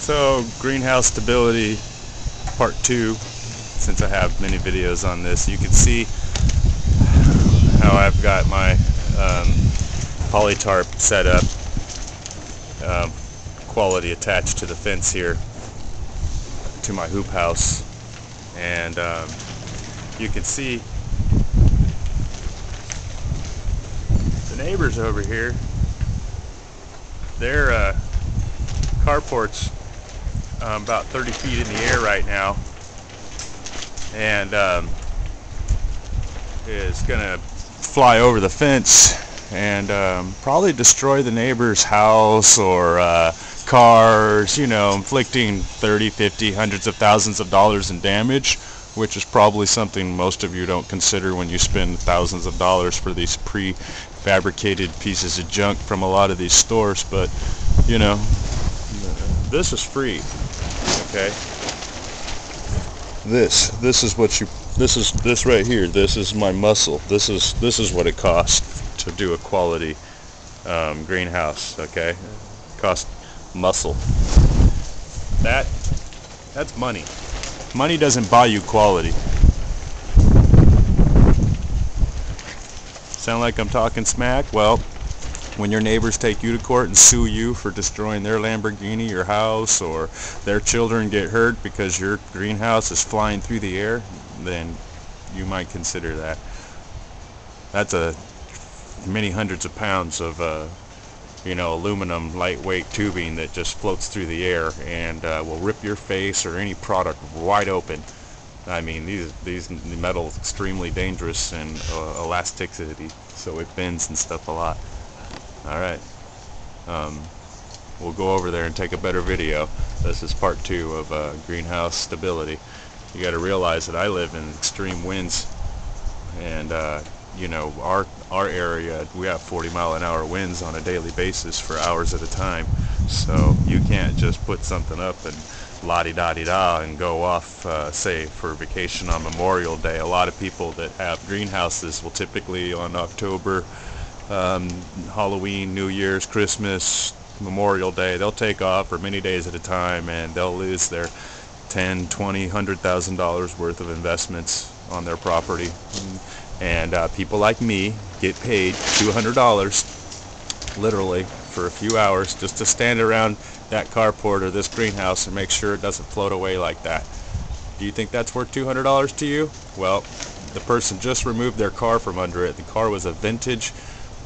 So, greenhouse stability part 2, since I have many videos on this. You can see how I've got my polytarp set up, quality attached to the fence here, to my hoop house. And you can see the neighbors over here, their carport's about 30 feet in the air right now, and is gonna fly over the fence and probably destroy the neighbor's house or cars, you know, inflicting 30, 50, hundreds of thousands of dollars in damage, which is probably something most of you don't consider when you spend thousands of dollars for these prefabricated pieces of junk from a lot of these stores. But you know, this is free, okay? This is what you, this right here, this is my muscle. This is what it costs to do a quality greenhouse, okay? Cost muscle. That's money. Money doesn't buy you quality. Sound like I'm talking smack? Well, when your neighbors take you to court and sue you for destroying their Lamborghini, your house, or their children get hurt because your greenhouse is flying through the air, then you might consider that. That's many hundreds of pounds of you know, aluminum lightweight tubing that just floats through the air and will rip your face or any product wide open. I mean, these metal extremely dangerous and elasticity, so it bends and stuff a lot. Alright, we'll go over there and take a better video. This is part 2 of greenhouse stability. You got to realize that I live in extreme winds, and you know, our area, we have 40-mile-an-hour winds on a daily basis for hours at a time. So you can't just put something up and la-di-da-di-da and go off, say, for vacation on Memorial Day. A lot of people that have greenhouses will typically on October, Halloween, New Year's, Christmas, Memorial Day, they'll take off for many days at a time, and they'll lose their $10, $20, $100,000 worth of investments on their property. And people like me get paid $200 literally for a few hours just to stand around that carport or this greenhouse and make sure it doesn't float away like that. Do you think that's worth $200 to you? Well, the person just removed their car from under it. The car was a vintage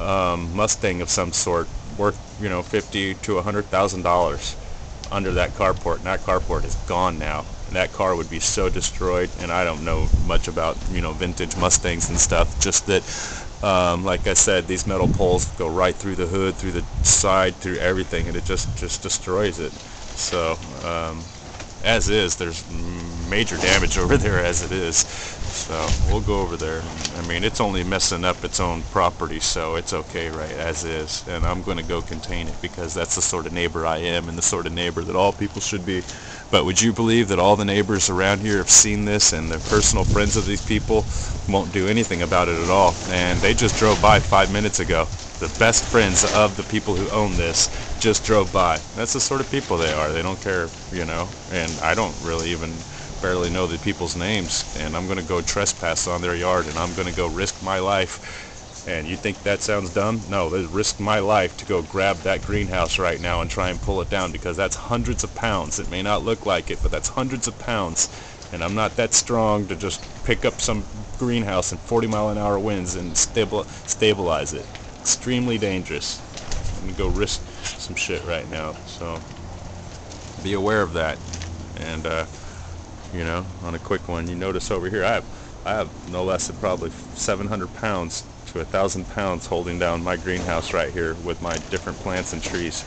Mustang of some sort, worth, you know, $50,000 to $100,000 under that carport, and that carport is gone now. That car would be so destroyed. And I don't know much about, you know, vintage Mustangs and stuff, just that like I said, these metal poles go right through the hood, through the side, through everything, and it just destroys it. So as is, there's major damage over there as it is. So we'll go over there. I mean, it's only messing up its own property, so it's okay right as is. And I'm going to go contain it because that's the sort of neighbor I am, and the sort of neighbor that all people should be. But would you believe that all the neighbors around here have seen this, and the personal friends of these people won't do anything about it at all? And they just drove by 5 minutes ago. The best friends of the people who own this just drove by. That's the sort of people they are. They don't care, you know. And I don't really even barely know the people's names, and I'm going to go trespass on their yard, and I'm going to go risk my life. And you think that sounds dumb? No, they risk my life to go grab that greenhouse right now and try and pull it down, because that's hundreds of pounds. It may not look like it, but that's hundreds of pounds, and I'm not that strong to just pick up some greenhouse in 40-mile-an-hour winds and stabilize it. Extremely dangerous. I'm going to go risk some shit right now, so be aware of that. And you know, on a quick one, you notice over here I have no less than probably 700 pounds to 1,000 pounds holding down my greenhouse right here with my different plants and trees.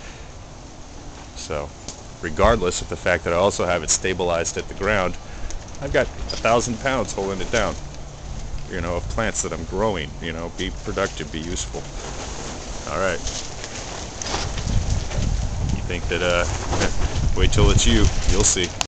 So regardless of the fact that I also have it stabilized at the ground, I've got 1,000 pounds holding it down, you know, of plants that I'm growing. You know, be productive, be useful. Alright, you think that wait till it's you'll see.